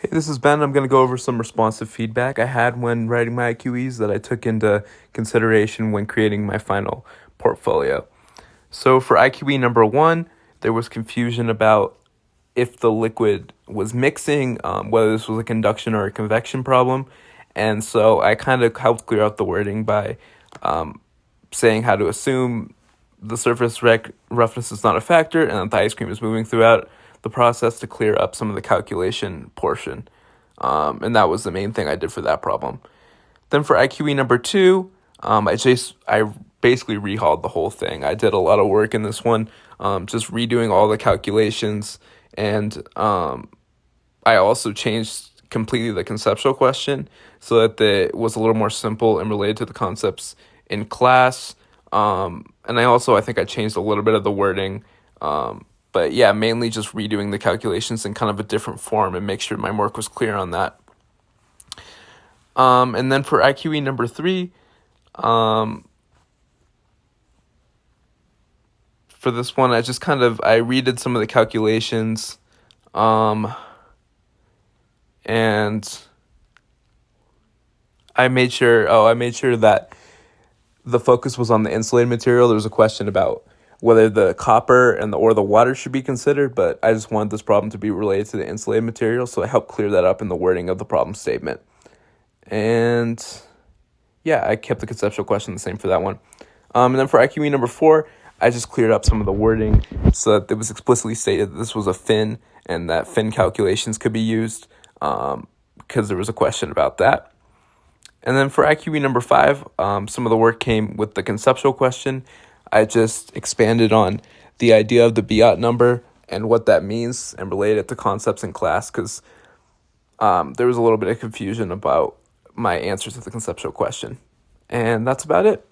Hey, this is Ben. I'm going to go over some responsive feedback I had when writing my IQEs that I took into consideration when creating my final portfolio. So for IQE number one, there was confusion about if the liquid was mixing, whether this was a conduction or a convection problem. And so I kind of helped clear out the wording by saying how to assume the surface roughness is not a factor and that the ice cream is moving throughout the process to clear up some of the calculation portion. And that was the main thing I did for that problem. Then for IQE number two, I basically rehauled the whole thing. I did a lot of work in this one, just redoing all the calculations, and I also changed completely the conceptual question so that it was a little more simple and related to the concepts in class. And I think I changed a little bit of the wording. But yeah, mainly just redoing the calculations in kind of a different form and make sure my work was clear on that. And then for IQE number three, for this one, I redid some of the calculations, and I made sure that the focus was on the insulated material. There was a question about whether the copper or the water should be considered, but I just wanted this problem to be related to the insulated material, so I helped clear that up in the wording of the problem statement. And yeah, I kept the conceptual question the same for that one. And then for IQE number four, I just cleared up some of the wording so that it was explicitly stated that this was a fin and that fin calculations could be used, because there was a question about that. And then for IQE number five, some of the work came with the conceptual question. I just expanded on the idea of the Biot number and what that means and related it to concepts in class, because there was a little bit of confusion about my answers to the conceptual question. And that's about it.